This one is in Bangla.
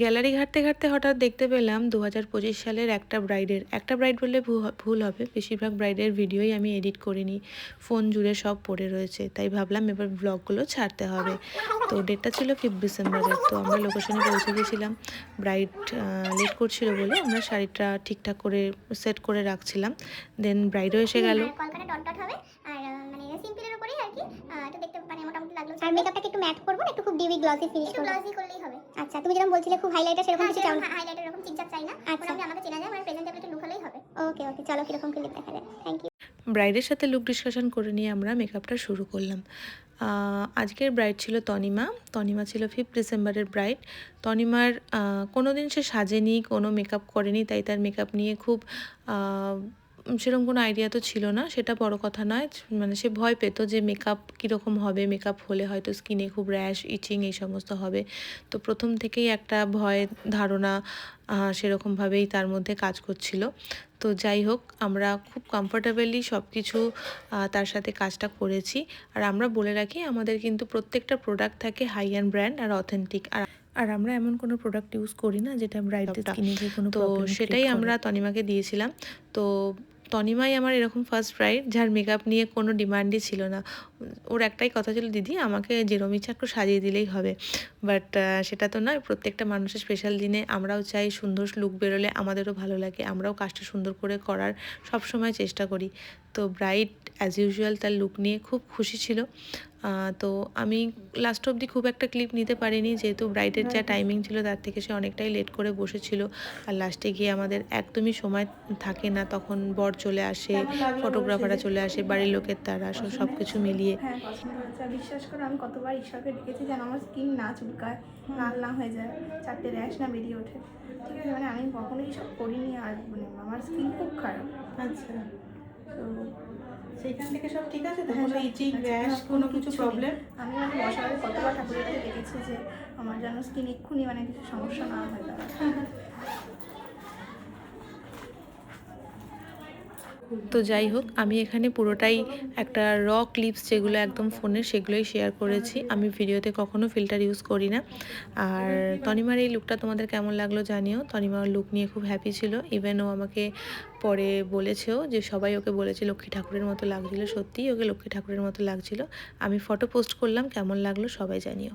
গ্যালারি ঘাঁটতে ঘাঁটতে হঠাৎ দেখতে পেলাম 2025 সালের একটা ব্রাইড বললে ভুল হবে, বেশিরভাগ ব্রাইডের ভিডিওই আমি এডিট করিনি, ফোন জুড়ে সব পড়ে রয়েছে, তাই ভাবলাম এবার ব্লগগুলো ছাড়তে হবে। তো ডেটটা ছিল 5 ডিসেম্বরের। তো আমরা লোকেশনে পৌঁছে গেছিলাম। ব্রাইড লেট করছিল বলে আমরা শাড়িটা ঠিকঠাক করে সেট করে রাখছিলাম। দেন ব্রাইডও এসে গেল। কলকাতা ডট ডট হবে আর মানে সিম্পলের উপরেই আর কি, এটা দেখতে মানে মোটামুটি লাগলো। আর মেকআপটাকে একটু ম্যাট করব না, একটু খুব ডিউই গ্লসি ফিনিশ করব। গ্লসি করলেই হবে। আচ্ছা, তুমি যেরকম বলছিলে খুব হাইলাইটার সেরকম কিছু চাও না? হাইলাইটার এরকম চিকচাক চাই না, মোটামুটি আমাকে চেনা যায়, মানে প্রেজেন্টেবল একটা লুক হলেই হবে। ওকে ওকে, চলো কিরকম ক্লিপ দেখা যায়। Thank you. ব্রাইডের সাথে লুক ডিসকাশন করে নিয়ে আমরা মেকআপটা শুরু করলাম। আজকের ব্রাইড ছিল তনিমা ছিল 5 ডিসেম্বরের ব্রাইড। তনিমার কোনো দিন সে সাজেনি, কোনো মেকআপ করেনি, তাই তার মেকআপ নিয়ে খুব সেরকম কোনো আইডিয়া তো ছিল না, সেটা বড় কথা নয়। মানে সে ভয় পেত যে মেকআপ কীরকম হবে, মেকআপ হলে হয়তো স্কিনে খুব র্যাশ, ইচিং এই সমস্ত হবে। তো প্রথম থেকেই একটা ভয় ধারণা সেরকমভাবেই তার মধ্যে কাজ করছিল। তো যাই হোক, আমরা খুব কমফোর্টেবলি সব কিছু তার সাথে কাজটা করেছি। আর আমরা বলে রাখি, আমাদের কিন্তু প্রত্যেকটা প্রোডাক্ট থাকে হাই অ্যান্ড ব্র্যান্ড আর অথেন্টিক। আর আমরা এমন কোনো প্রোডাক্ট ইউজ করি না যেটা ব্রাইডের স্কিনে গিয়ে কোনো প্রবলেম। সেটাই আমরা তনিমাকে দিয়েছিলাম। তো তনিমাই আমার এরকম ফার্স্ট ব্রাইড যার মেকআপ নিয়ে কোনো ডিমান্ডই ছিল না। ওর একটাই কথা ছিল, দিদি আমাকে যেরকম ইচ্ছা একটু সাজিয়ে দিলেই হবে। বাট সেটা তো নয়, প্রত্যেকটা মানুষের স্পেশাল দিনে আমরাও চাই সুন্দর লুক বেরোলে আমাদেরও ভালো লাগে, আমরাও কাজটা সুন্দর করে করার সবসময় চেষ্টা করি। তো ব্রাইড অ্যাজ ইউজুয়াল তার লুক নিয়ে খুব খুশি ছিল। তো আমি লাস্ট অবধি খুব একটা ক্লিপ নিতে পারিনি, যেহেতু ব্রাইডের যা টাইমিং ছিল তার থেকে সে অনেকটাই লেট করে বসেছিল। আর লাস্টে গিয়ে আমাদের একদমই সময় থাকে না, তখন বর চলে আসে, ফটোগ্রাফাররা চলে আসে, বাড়ির লোকের তারা সব কিছু মিলিয়ে। হ্যাঁ, পছন্দ হয়েছে। আর বিশ্বাস করে আমি কতবার ঈশ্বরকে ডেকেছি যেন আমার স্কিন না চুলকায়, লাল না হয়ে যায়, 4টে র্যাশ না বেরিয়ে ওঠে। ঠিক আছে, মানে আমি কখনোই এইসব করিনি। আর মানে আমার স্কিন খুব খারাপ। আচ্ছা, তো সেইখান থেকে সব ঠিক আছে তো? হ্যাঁ, কোনো ইচিং, র্যাশ, কোনো কিছু প্রবলেম? আমি মানে বসার কতবার ঠাকুরের কাছে দেখেছি যে আমার যেন স্কিন এক্ষুনি মানে কিছু সমস্যা না হয়ে দাঁড়ায়। তো যাই হোক, আমি এখানে পুরোটাই একটা ক্লিপস যেগুলো একদম ফোনের, সেগুলোই শেয়ার করেছি। আমি ভিডিওতে কখনো ফিল্টার ইউজ করি না। আর তনিমার এই লুকটা তোমাদের কেমন লাগলো জানিও। তনিমার লুক নিয়ে খুব হ্যাপি ছিল। ইভেন ও আমাকে পরে বলেছেও যে সবাই ওকে বলেছে লক্ষ্মী ঠাকুরের মতো লাগছিল। সত্যিই ওকে লক্ষ্মী ঠাকুরের মতো লাগছিল। আমি ফটো পোস্ট করলাম, কেমন লাগলো সবাই জানিও।